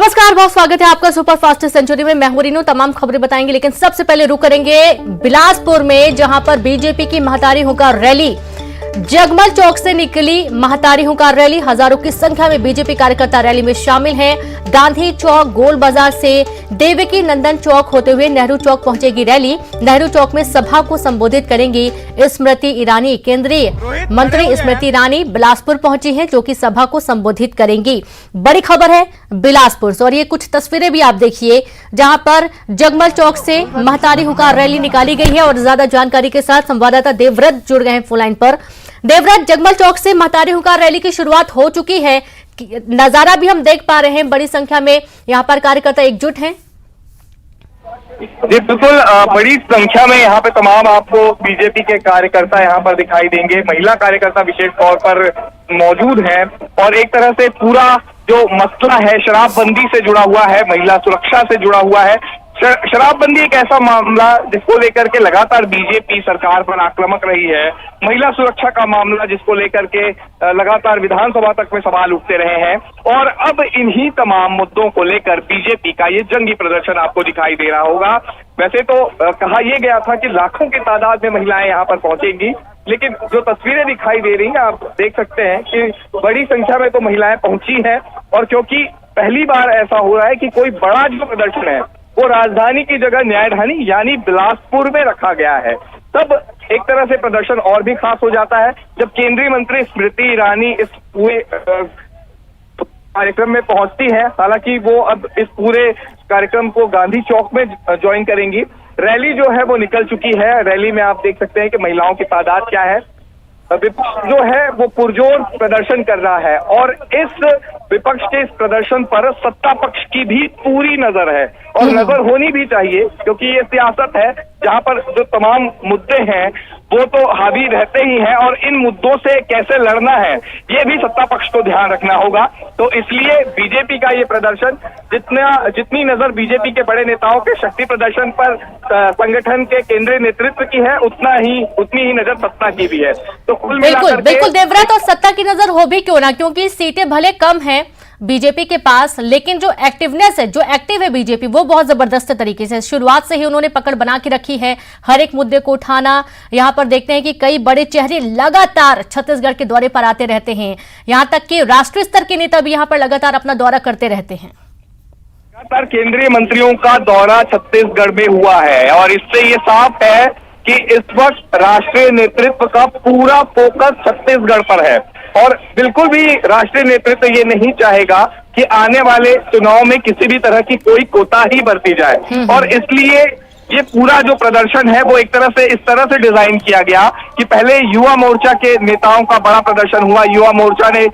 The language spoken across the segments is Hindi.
नमस्कार, बहुत स्वागत है आपका सुपर फास्ट सेंचुरी में। मैं हूं रीनू। तमाम खबरें बताएंगे, लेकिन सबसे पहले रुक करेंगे बिलासपुर में, जहां पर बीजेपी की महतारी होकर रैली। जगमल चौक से निकली महतारी होकर रैली। हजारों की संख्या में बीजेपी कार्यकर्ता रैली में शामिल हैं। गांधी चौक, गोल बाजार से देवकी नंदन चौक होते हुए नेहरू चौक पहुंचेगी रैली। नेहरू चौक में सभा को संबोधित करेंगी स्मृति ईरानी। केंद्रीय मंत्री स्मृति ईरानी बिलासपुर पहुंची हैं, जो कि सभा को संबोधित करेंगी। बड़ी खबर है बिलासपुर से, और ये कुछ तस्वीरें भी आप देखिए, जहां पर जगमल चौक से महतारी होकर रैली निकाली गई है। और ज्यादा जानकारी के साथ संवाददाता देवव्रत जुड़ गए हैं फोन लाइन पर। देवव्रत, जगमल चौक से महतारी होकर रैली की शुरुआत हो चुकी है, नजारा भी हम देख पा रहे हैं, बड़ी संख्या में यहाँ पर कार्यकर्ता एकजुट हैं। जी बिल्कुल, बड़ी संख्या में यहाँ पे तमाम आपको बीजेपी के कार्यकर्ता यहाँ पर दिखाई देंगे। महिला कार्यकर्ता विशेष तौर पर मौजूद हैं और एक तरह से पूरा जो मसला है शराबबंदी से जुड़ा हुआ है, महिला सुरक्षा से जुड़ा हुआ है। शराबबंदी एक ऐसा मामला जिसको लेकर के लगातार बीजेपी सरकार पर आक्रामक रही है। महिला सुरक्षा का मामला जिसको लेकर के लगातार विधानसभा तक में सवाल उठते रहे हैं। और अब इन्हीं तमाम मुद्दों को लेकर बीजेपी का ये जंगी प्रदर्शन आपको दिखाई दे रहा होगा। वैसे तो कहा यह गया था कि लाखों की तादाद में महिलाएं यहाँ पर पहुंचेंगी, लेकिन जो तस्वीरें दिखाई दे रही हैं आप देख सकते हैं कि बड़ी संख्या में तो महिलाएं पहुंची हैं। और क्योंकि पहली बार ऐसा हो रहा है कि कोई बड़ा जो प्रदर्शन है वो राजधानी की जगह न्यायधानी यानी बिलासपुर में रखा गया है, तब एक तरह से प्रदर्शन और भी खास हो जाता है। जब केंद्रीय मंत्री स्मृति ईरानी इस पूरे कार्यक्रम में पहुंचती है, हालांकि वो अब इस पूरे कार्यक्रम को गांधी चौक में ज्वाइन करेंगी। रैली जो है वो निकल चुकी है। रैली में आप देख सकते हैं कि महिलाओं की तादाद क्या है। विपक्ष जो है वो पुरजोर प्रदर्शन कर रहा है और इस विपक्ष के इस प्रदर्शन पर सत्ता पक्ष की भी पूरी नजर है और नजर होनी भी चाहिए, क्योंकि ये सियासत है जहां पर जो तमाम मुद्दे हैं वो तो हावी रहते ही हैं और इन मुद्दों से कैसे लड़ना है ये भी सत्ता पक्ष को ध्यान रखना होगा। तो इसलिए बीजेपी का ये प्रदर्शन जितनी नजर बीजेपी के बड़े नेताओं के शक्ति प्रदर्शन पर संगठन के केंद्रीय नेतृत्व की है, उतनी ही नजर सत्ता की भी है। तो कुल बिल्कुल बिल्कुल देवव्रत, और सत्ता की नजर हो भी क्यों ना, क्योंकि सीटें भले कम हैं बीजेपी के पास, लेकिन जो एक्टिवनेस है, जो एक्टिव है बीजेपी, वो बहुत जबरदस्त तरीके से शुरुआत से ही उन्होंने पकड़ बना के रखी है। हर एक मुद्दे को उठाना। यहां पर देखते हैं कि कई बड़े चेहरे लगातार छत्तीसगढ़ के दौरे पर आते रहते हैं। यहां तक कि राष्ट्रीय स्तर के नेता भी यहां पर लगातार अपना दौरा करते रहते हैं। लगातार केंद्रीय मंत्रियों का दौरा छत्तीसगढ़ में हुआ है और इससे ये साफ है कि इस वक्त राष्ट्रीय नेतृत्व का पूरा फोकस छत्तीसगढ़ पर है। और बिल्कुल भी राष्ट्रीय नेतृत्व ये नहीं चाहेगा कि आने वाले चुनाव में किसी भी तरह की कोई कोताही बरती जाए। और इसलिए ये पूरा जो प्रदर्शन है वो एक तरह से इस तरह से डिजाइन किया गया कि पहले युवा मोर्चा के नेताओं का बड़ा प्रदर्शन हुआ। युवा मोर्चा ने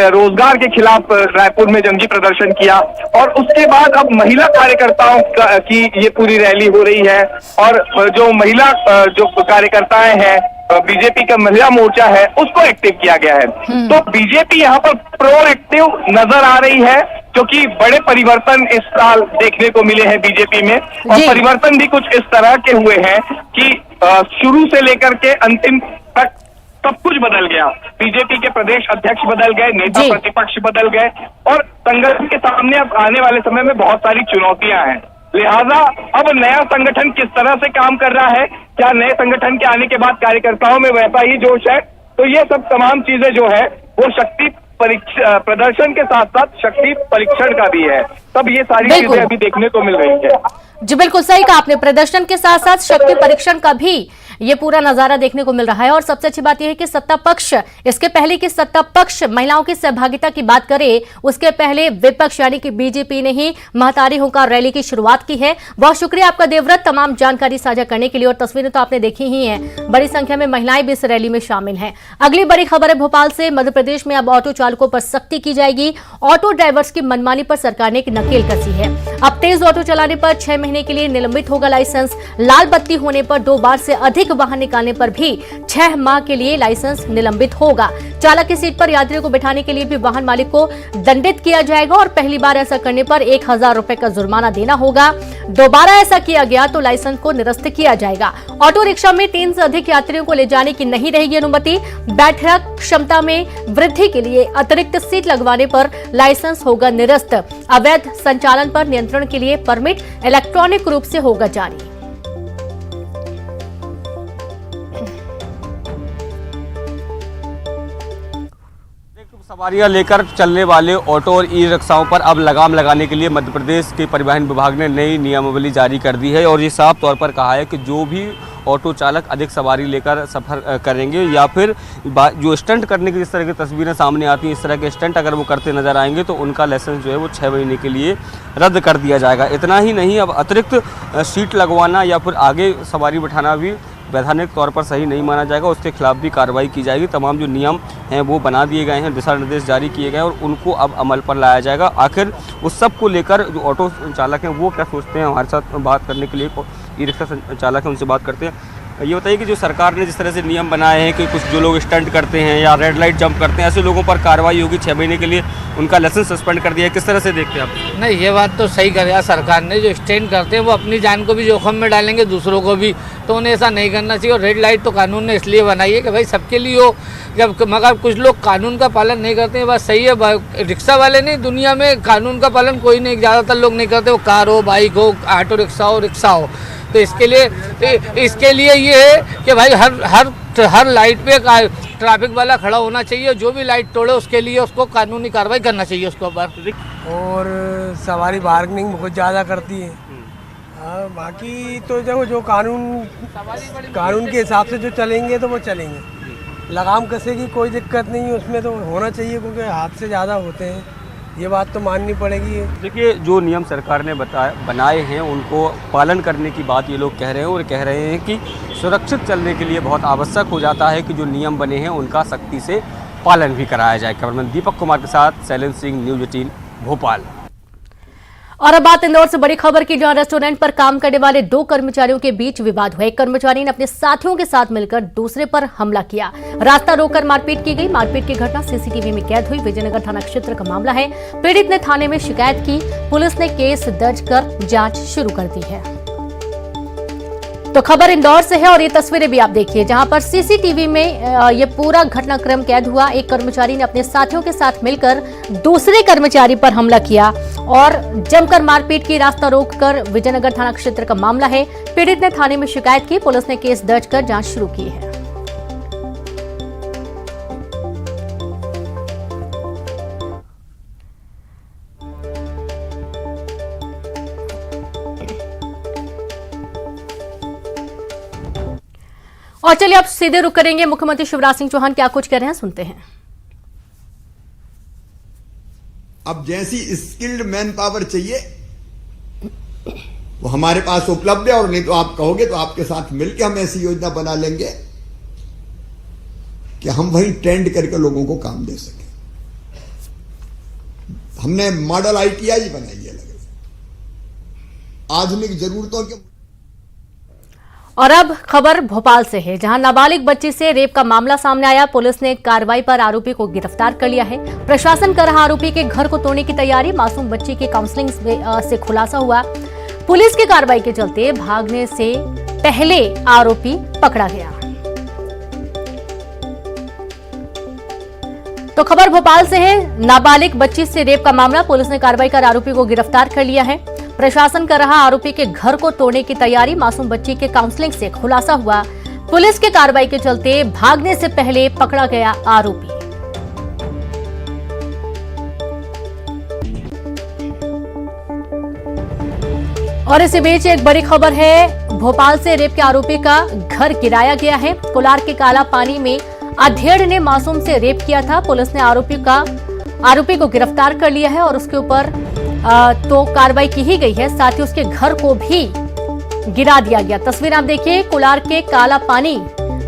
रोजगार के खिलाफ रायपुर में जंगी प्रदर्शन किया और उसके बाद अब महिला कार्यकर्ताओं की ये पूरी रैली हो रही है। और जो महिला जो कार्यकर्ताएं हैं, बीजेपी का महिला मोर्चा है, उसको एक्टिव किया गया है। तो बीजेपी यहाँ पर प्रोएक्टिव नजर आ रही है, क्योंकि बड़े परिवर्तन इस साल देखने को मिले हैं बीजेपी में। और परिवर्तन भी कुछ इस तरह के हुए हैं कि शुरू से लेकर के अंतिम तक सब कुछ बदल गया। बीजेपी के प्रदेश अध्यक्ष बदल गए, नेता प्रतिपक्ष बदल गए और संगठन के सामने अब आने वाले समय में बहुत सारी चुनौतियां हैं। लिहाजा अब नया संगठन किस तरह से काम कर रहा है, क्या नए संगठन के आने के बाद कार्यकर्ताओं में वैसा ही जोश है, तो ये सब तमाम चीजें जो है वो शक्ति प्रदर्शन के साथ साथ शक्ति परीक्षण का भी है। तब ये सारी चीजें अभी देखने को मिल रही है। जी बिल्कुल सही कहा आपने, प्रदर्शन के साथ साथ शक्ति परीक्षण का भी ये पूरा नजारा देखने को मिल रहा है। और सबसे अच्छी बात यह है कि सत्ता पक्ष, इसके पहले कि सत्ता पक्ष महिलाओं की सहभागिता की बात करे, उसके पहले विपक्ष यानी कि बीजेपी ने ही महतारी होकर रैली की शुरुआत की है। बहुत शुक्रिया आपका देवव्रत, तमाम जानकारी साझा करने के लिए। और तस्वीरें तो आपने देखी ही हैं, बड़ी संख्या में महिलाएं भी इस रैली में शामिल हैं। अगली बड़ी खबर है भोपाल से। मध्य प्रदेश में अब ऑटो चालकों पर सख्ती की जाएगी। ऑटो ड्राइवर्स की मनमानी पर सरकार ने एक नकेल कसी है। अब तेज ऑटो चलाने पर 6 महीने के लिए निलंबित होगा लाइसेंस। लाल बत्ती होने पर 2 बार से अधिक वाहन निकालने पर भी 6 माह के लिए लाइसेंस निलंबित होगा। चालक की सीट पर यात्रियों को बैठाने के लिए भी वाहन मालिक को दंडित किया जाएगा और पहली बार ऐसा करने पर 1000 रुपए का जुर्माना देना होगा। दोबारा ऐसा किया गया तो लाइसेंस को निरस्त किया जाएगा। ऑटो रिक्शा में 3 से अधिक यात्रियों को ले जाने की नहीं रहेगी अनुमति। बैठक क्षमता में वृद्धि के लिए अतिरिक्त सीट लगवाने पर लाइसेंस होगा निरस्त। अवैध संचालन पर नियंत्रण के लिए परमिट इलेक्ट्रॉनिक रूप से होगा जारी। सवारियां लेकर चलने वाले ऑटो और ई रिक्शाओं पर अब लगाम लगाने के लिए मध्य प्रदेश के परिवहन विभाग ने नई नियमावली जारी कर दी है और ये साफ तौर पर कहा है कि जो भी ऑटो चालक अधिक सवारी लेकर सफ़र करेंगे या फिर जो स्टंट करने की जिस तरह की तस्वीरें सामने आती हैं, इस तरह के स्टंट अगर वो करते नजर आएंगे तो उनका लाइसेंस जो है वो 6 महीने के लिए रद्द कर दिया जाएगा। इतना ही नहीं, अब अतिरिक्त सीट लगवाना या फिर आगे सवारी बिठाना भी वैधानिक तौर पर सही नहीं माना जाएगा, उसके खिलाफ भी कार्रवाई की जाएगी। तमाम जो नियम हैं वो बना दिए गए हैं, दिशा निर्देश जारी किए गए हैं और उनको अब अमल पर लाया जाएगा। आखिर उस सब को लेकर जो ऑटो चालक हैं वो क्या सोचते हैं, हमारे साथ बात करने के लिए ई रिक्शा चालक हैं, उनसे बात करते हैं। ये बताइए कि जो सरकार ने जिस तरह से नियम बनाए हैं कि कुछ जो लोग स्टंट करते हैं या रेड लाइट जंप करते हैं, ऐसे लोगों पर कार्रवाई होगी, 6 महीने के लिए उनका लाइसेंस सस्पेंड कर दिया है, किस तरह से देखते हैं आप? नहीं, ये बात तो सही कर सरकार ने। जो स्टैंड करते हैं वो अपनी जान को भी जोखिम में डालेंगे, दूसरों को भी, तो उन्हें ऐसा नहीं करना चाहिए। और रेड लाइट तो कानून ने इसलिए बनाई है कि भाई सबके लिए हो, जब मगर कुछ लोग कानून का पालन नहीं करते हैं, बात सही है। रिक्शा वाले नहीं, दुनिया में कानून का पालन कोई नहीं, ज़्यादातर लोग नहीं करते, वो कार हो, बाइक हो, ऑटो रिक्शा हो। तो इसके लिए ये है कि भाई हर लाइट पे ट्रैफिक वाला खड़ा होना चाहिए, जो भी लाइट तोड़े उसके लिए उसको कानूनी कार्रवाई करना चाहिए उसके ऊपर। और सवारी बार्गेनिंग बहुत ज़्यादा करती है। हाँ, बाकी तो देखो जो कानून के हिसाब से जो चलेंगे तो वो चलेंगे। लगाम कसेगी कोई दिक्कत नहीं है, उसमें तो होना चाहिए क्योंकि हाथ से ज़्यादा होते हैं, ये बात तो माननी पड़ेगी। देखिए, जो नियम सरकार ने बनाए हैं उनको पालन करने की बात ये लोग कह रहे हैं और कह रहे हैं कि सुरक्षित चलने के लिए बहुत आवश्यक हो जाता है कि जो नियम बने हैं उनका सख्ती से पालन भी कराया जाए। कैमरामैन दीपक कुमार के साथ शैलेंद्र सिंह, न्यूज़ 18 भोपाल। और अब बात इंदौर से बड़ी खबर की, जहां रेस्टोरेंट पर काम करने वाले 2 कर्मचारियों के बीच विवाद हुआ। एक कर्मचारी ने अपने साथियों के साथ मिलकर दूसरे पर हमला किया, रास्ता रोककर मारपीट की गई। मारपीट की घटना सीसीटीवी में कैद हुई। विजयनगर थाना क्षेत्र का मामला है। पीड़ित ने थाने में शिकायत की, पुलिस ने केस दर्ज कर जांच शुरू कर दी है। तो खबर इंदौर से है और ये तस्वीरें भी आप देखिए, जहां पर सीसीटीवी में ये पूरा घटनाक्रम कैद हुआ। एक कर्मचारी ने अपने साथियों के साथ मिलकर दूसरे कर्मचारी पर हमला किया और जमकर मारपीट की। रास्ता रोककर विजयनगर थाना क्षेत्र का मामला है। पीड़ित ने थाने में शिकायत की, पुलिस ने केस दर्ज कर जांच शुरू की है। और चलिए अब सीधे रुक करेंगे, मुख्यमंत्री शिवराज सिंह चौहान क्या कुछ कह रहे हैं, सुनते हैं। अब जैसी स्किल्ड मैन पावर चाहिए वो हमारे पास उपलब्ध है, और नहीं तो आप कहोगे तो आपके साथ मिलकर हम ऐसी योजना बना लेंगे कि हम वहीं ट्रेंड करके लोगों को काम दे सके। हमने मॉडल ITI बनाई है, आधुनिक जरूरतों के। और अब खबर भोपाल से है, जहां नाबालिग बच्ची से रेप का मामला सामने आया। पुलिस ने कार्रवाई पर आरोपी को गिरफ्तार कर लिया है। प्रशासन कर रहा आरोपी के घर को तोड़ने की तैयारी। मासूम बच्ची की काउंसलिंग से खुलासा हुआ। पुलिस की कार्रवाई के चलते भागने से पहले आरोपी पकड़ा गया। तो खबर भोपाल से है, नाबालिग बच्ची से रेप का मामला। पुलिस ने कार्रवाई कर आरोपी को गिरफ्तार कर लिया है। प्रशासन कर रहा आरोपी के घर को तोड़ने की तैयारी। मासूम बच्ची के काउंसलिंग से खुलासा हुआ। पुलिस के कार्रवाई के चलते भागने से पहले पकड़ा गया आरोपी। और इसी बीच एक बड़ी खबर है, भोपाल से रेप के आरोपी का घर गिराया गया है। कोलार के काला पानी में अधेड़ ने मासूम से रेप किया था। पुलिस ने आरोपी को गिरफ्तार कर लिया है और उसके ऊपर तो कार्रवाई की ही गई है, साथ ही उसके घर को भी गिरा दिया गया। तस्वीर आप देखिए, कोलार के काला पानी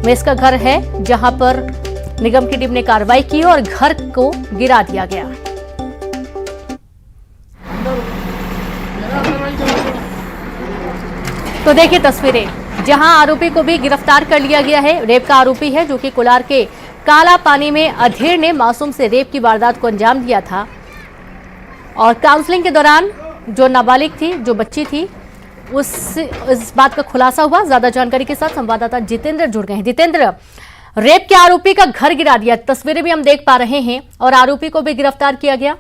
में इसका घर है, जहां पर निगम की टीम ने कार्रवाई की और घर को गिरा दिया गया। तो देखिए तस्वीरें, जहां आरोपी को भी गिरफ्तार कर लिया गया है। रेप का आरोपी है जो कि कोलार के काला पानी में अधेड़ ने मासूम से रेप की वारदात को अंजाम दिया था। और काउंसलिंग के दौरान जो नाबालिग थी, जो बच्ची थी, इस बात का खुलासा हुआ। ज्यादा जानकारी के साथ संवाददाता जितेंद्र जुड़ गए हैं। जितेंद्र, रेप के आरोपी का घर गिरा दिया, तस्वीरें भी हम देख पा रहे हैं और आरोपी को भी गिरफ्तार किया गया।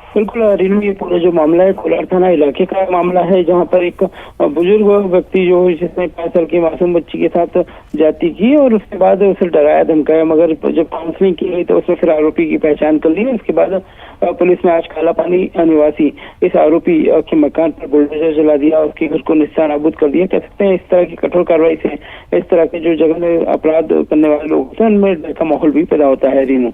बिल्कुल रीनू, ये पूरा जो मामला है कोलार थाना इलाके का मामला है, जहां पर एक बुजुर्ग व्यक्ति जो जिसने 5 साल की मासूम बच्ची के साथ जाती की और उसके बाद उसे डराया धमकाया, मगर जब काउंसलिंग की गई तो उसने फिर आरोपी की पहचान कर ली। उसके बाद पुलिस ने आज काला पानी निवासी इस आरोपी के मकान पर बुलडोजर चला दिया, उसके घर को निस्तार नाबूद कर दिया। कह सकते हैं इस तरह की कठोर कार्रवाई से इस तरह के जो जघन्य अपराध करने वाले लोग होते हैं उनमें डर का माहौल भी पैदा होता है। रीनू,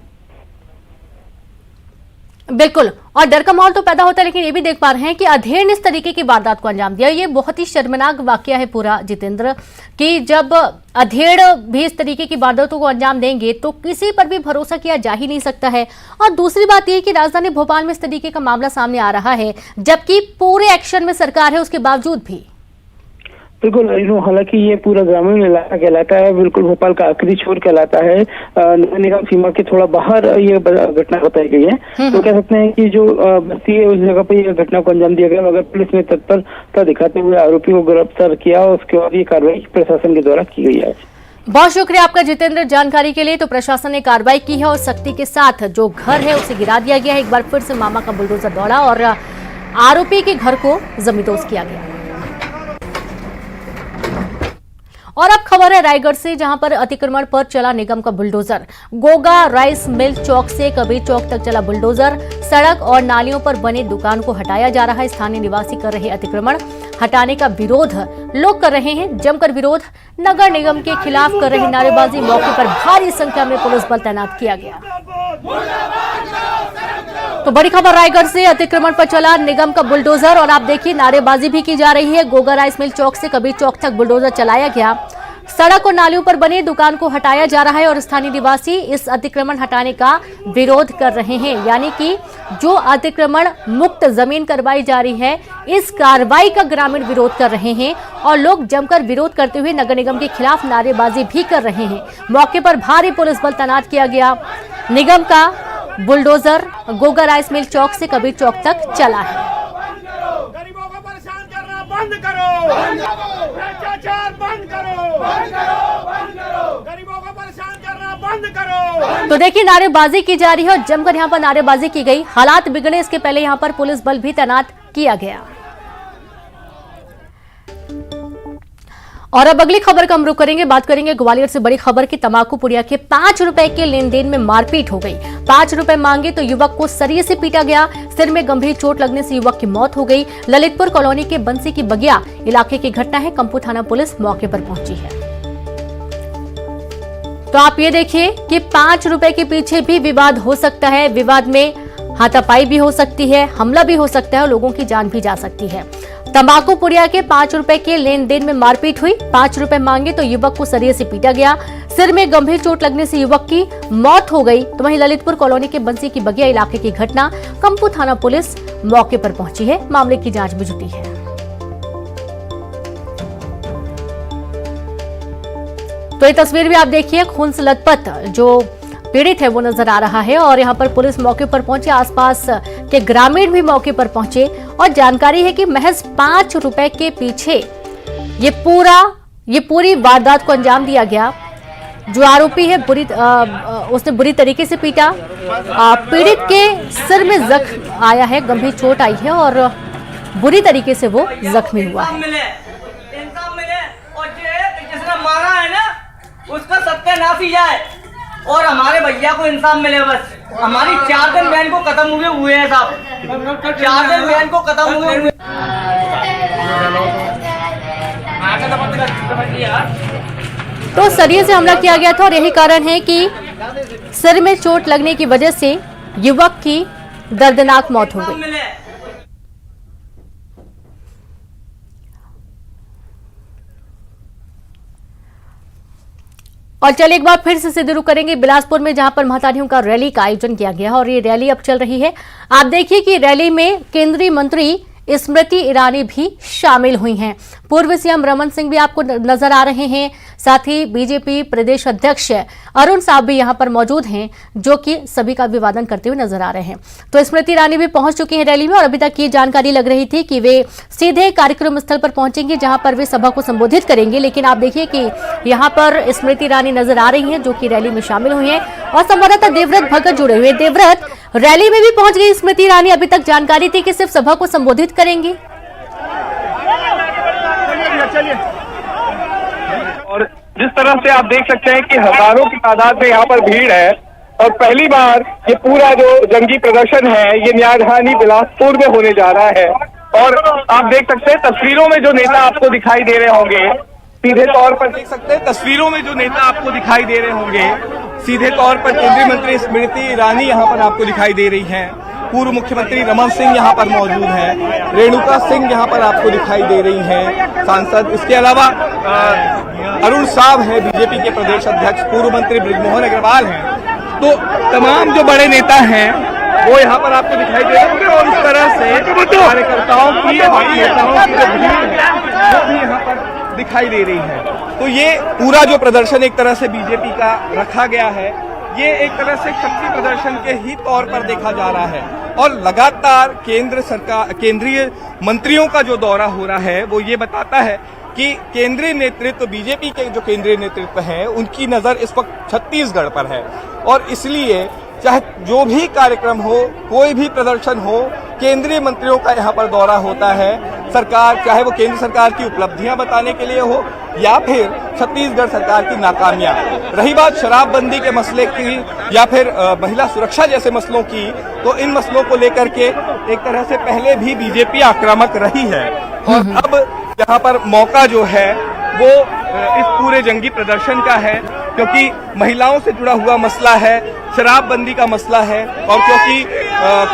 बिल्कुल, और डर का माहौल तो पैदा होता है, लेकिन ये भी देख पा रहे हैं कि अधेड़ ने इस तरीके की वारदात को अंजाम दिया। ये बहुत ही शर्मनाक वाकया है पूरा जितेंद्र, कि जब अधेड़ भी इस तरीके की वारदातों को अंजाम देंगे तो किसी पर भी भरोसा किया जा ही नहीं सकता है। और दूसरी बात यह कि राजधानी भोपाल में इस तरीके का मामला सामने आ रहा है, जबकि पूरे एक्शन में सरकार है, उसके बावजूद भी। बिल्कुल रीनू, हालांकि ये पूरा ग्रामीण इलाका कहलाता है, बिल्कुल भोपाल का आखिरी छोर कहलाता है, नगर निगम सीमा के थोड़ा बाहर ये घटना बताई गई है। तो कह सकते हैं कि जो बस्ती है उस जगह पर यह घटना को अंजाम दिया गया, मगर पुलिस ने तत्परता दिखाते हुए आरोपी को गिरफ्तार किया और उसके बाद ये कार्रवाई प्रशासन के द्वारा की गई है। बहुत शुक्रिया आपका जितेंद्र जानकारी के लिए। तो प्रशासन ने कार्रवाई की है और सख्ती के साथ जो घर है उसे गिरा दिया गया है। एक बार फिर से मामा का बुलडोजर दौड़ा और आरोपी के घर को जमींदोज किया गया। और अब खबर है रायगढ़ से, जहां पर अतिक्रमण पर चला निगम का बुलडोजर। गोगा राइस मिल चौक से कबीर चौक तक चला बुलडोजर। सड़क और नालियों पर बने दुकान को हटाया जा रहा है। स्थानीय निवासी कर रहे अतिक्रमण हटाने का विरोध लोग कर रहे हैं, जमकर विरोध। नगर निगम के खिलाफ कर रही नारेबाजी, मौके पर भारी संख्या में पुलिस बल तैनात किया गया। तो बड़ी खबर रायगढ़ से, अतिक्रमण पर चला निगम का बुलडोजर और आप देखिए नारेबाजी भी की जा रही है। गोगा राइस मिल चौक से कबीर चौक तक बुलडोजर चलाया गया। सड़क और नालियों पर बनी दुकान को हटाया जा रहा है और स्थानीय निवासी इस अतिक्रमण हटाने का विरोध कर रहे हैं। यानी कि जो अतिक्रमण मुक्त जमीन करवाई जा रही है, इस कार्रवाई का ग्रामीण विरोध कर रहे हैं और लोग जमकर विरोध करते हुए नगर निगम के खिलाफ नारेबाजी भी कर रहे हैं। मौके पर भारी पुलिस बल तैनात किया गया। निगम का बुलडोजर गोगा राइस मिल चौक से कबीर चौक तक चला है। गरीबों को परेशान करना बंद करो, भ्रष्टाचार बंद करो, गरीबों को परेशान करना बंद करो। तो देखिए नारेबाजी की जा रही है और जमकर यहाँ पर नारेबाजी की गई। हालात बिगड़े इसके पहले यहाँ पर पुलिस बल भी तैनात किया गया। और अब अगली खबर का हम रुख करेंगे, बात करेंगे ग्वालियर से बड़ी खबर की। तंबाकू पुड़िया के 5 रुपए के लेन देन में मारपीट हो गई। 5 रुपए मांगे तो युवक को सरिये से पीटा गया। सिर में गंभीर चोट लगने से युवक की मौत हो गई। ललितपुर कॉलोनी के बंसी की बगिया इलाके की घटना है। कंपू थाना पुलिस मौके पर पहुंची है। तो आप ये देखिए कि 5 रुपए के पीछे भी विवाद हो सकता है। विवाद में हाथापाई भी हो सकती है, हमला भी हो सकता है और लोगों की जान भी जा सकती है। तंबाकू पुड़िया के 5 रुपए के लेन देन में मारपीट हुई। 5 रुपए मांगे तो युवक को सरिये से पीटा गया। सिर में गंभीर चोट लगने से युवक की मौत हो गई। तो वहीं ललितपुर कॉलोनी के बंसी की बगिया इलाके की घटना, कंपू थाना पुलिस मौके पर पहुंची है। मामले की जांच में जुटी है। तो ये तस्वीर भी आप देखिए, खून से लथपथ जो पीड़ित है वो नजर आ रहा है और यहाँ पर पुलिस मौके पर पहुंची। आसपास के ग्रामीण भी मौके पर पहुंचे और जानकारी है कि महज 5 रुपए के पीछे ये पूरी वारदात को अंजाम दिया गया। जो आरोपी है उसने बुरी तरीके से पीटा। पीड़ित के सिर में जख्म आया है, गंभीर चोट आई है और बुरी तरीके से वो जख्मी हुआ है। इंसाफ मिले और जिसने मारा है ना उसका सत्यानाश ही जाए और हमारे भैया को इंसाफ मिले। बस हमारी 4 दिन बहन को खत्म हुए हैं साहब, 4 दिन बहन को खत्म हुए। तो सरिये से हमला किया गया था और यही कारण है कि सिर में चोट लगने की वजह से युवक की दर्दनाक मौत हो गई। और चलिए एक बार फिर से सीधे रुख करेंगे बिलासपुर में, जहां पर महतारियों का रैली का आयोजन किया गया और ये रैली अब चल रही है। आप देखिए कि रैली में केंद्रीय मंत्री स्मृति ईरानी भी शामिल हुई हैं। पूर्व सीएम रमन सिंह भी आपको नजर आ रहे हैं, साथ ही बीजेपी प्रदेश अध्यक्ष अरुण साहब भी यहां पर मौजूद हैं, जो कि सभी का अभिवादन करते हुए नजर आ रहे हैं। तो स्मृति ईरानी भी पहुंच चुकी हैं रैली में और अभी तक ये जानकारी लग रही थी कि वे सीधे कार्यक्रम स्थल पर पहुंचेंगे, जहां पर वे सभा को संबोधित करेंगे। लेकिन आप देखिए कि यहां पर स्मृति ईरानी नजर आ रही हैं, जो कि रैली में शामिल हुई हैं। और संवाददाता देवव्रत भगत जुड़े हुए। देवव्रत, रैली में भी पहुंच गई स्मृति ईरानी, अभी तक जानकारी थी कि सिर्फ सभा को संबोधित करेंगी। और जिस तरह से आप देख सकते हैं कि हजारों की तादाद में यहाँ पर भीड़ है और पहली बार ये पूरा जो जंगी प्रदर्शन है ये न्यायधानी बिलासपुर में होने जा रहा है। और आप देख सकते हैं तस्वीरों में जो नेता आपको दिखाई दे रहे होंगे, सीधे तौर पर देख सकते हैं तस्वीरों में जो नेता आपको दिखाई दे रहे होंगे, सीधे तौर पर केंद्रीय मंत्री स्मृति ईरानी यहाँ पर आपको दिखाई दे रही हैं। पूर्व मुख्यमंत्री रमन सिंह यहाँ पर मौजूद हैं, रेणुका सिंह यहाँ पर आपको दिखाई दे रही हैं सांसद। इसके अलावा अरुण साहब हैं बीजेपी के प्रदेश अध्यक्ष, पूर्व मंत्री बृजमोहन अग्रवाल हैं। तो तमाम जो बड़े नेता हैं वो यहाँ पर आपको दिखाई दे रहे होंगे और इस तरह से कार्यकर्ताओं की नेताओं की जो भीड़ है वो भी यहाँ पर दिखाई दे रही है। तो ये पूरा जो प्रदर्शन एक तरह से बीजेपी का रखा गया है, ये एक तरह से शक्ति प्रदर्शन के ही तौर पर देखा जा रहा है। और लगातार केंद्रीय मंत्रियों का जो दौरा हो रहा है वो ये बताता है कि केंद्रीय नेतृत्व, बीजेपी के जो केंद्रीय नेतृत्व है उनकी नजर इस वक्त छत्तीसगढ़ पर है। और इसलिए चाहे जो भी कार्यक्रम हो, कोई भी प्रदर्शन हो, केंद्रीय मंत्रियों का यहाँ पर दौरा होता है। सरकार, चाहे वो केंद्र सरकार की उपलब्धियां बताने के लिए हो या फिर छत्तीसगढ़ सरकार की नाकामियां। रही बात शराबबंदी के मसले की या फिर महिला सुरक्षा जैसे मसलों की, तो इन मसलों को लेकर के एक तरह से पहले भी बीजेपी आक्रामक रही है। और अब यहाँ पर मौका जो है वो इस पूरे जंगी प्रदर्शन का है, क्योंकि महिलाओं से जुड़ा हुआ मसला है, शराबबंदी का मसला है। और क्योंकि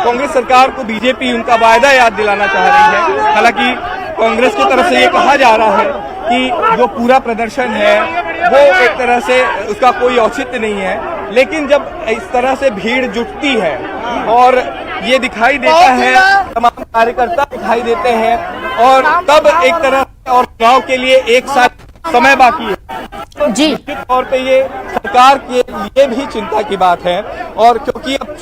कांग्रेस सरकार को बीजेपी उनका वायदा याद दिलाना चाह रही है। हालांकि कांग्रेस की तरफ से ये कहा जा रहा है कि जो पूरा प्रदर्शन है वो एक तरह से उसका कोई औचित्य नहीं है, लेकिन जब इस तरह से भीड़ जुटती है और ये दिखाई देता है, तमाम कार्यकर्ता दिखाई देते हैं, और तब एक तरह और चुनाव के लिए एक साल समय बाकी है जी, निश्चित तौर पे ये सरकार के लिए भी चिंता की बात है। और क्योंकि अब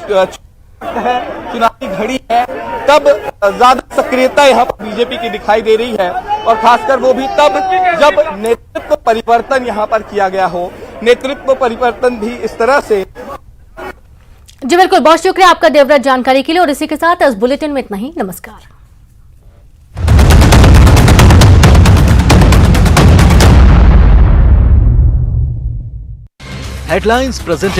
चुनावी घड़ी है, तब ज्यादा सक्रियता यहाँ पर बीजेपी की दिखाई दे रही है। और खासकर वो भी तब जब नेतृत्व परिवर्तन यहाँ पर किया गया हो। नेतृत्व परिवर्तन भी इस तरह से। जी बिल्कुल, बहुत शुक्रिया आपका देवव्रत जानकारी के लिए। और इसी के साथ इस बुलेटिन में इतना ही। नमस्कार। Headlines presented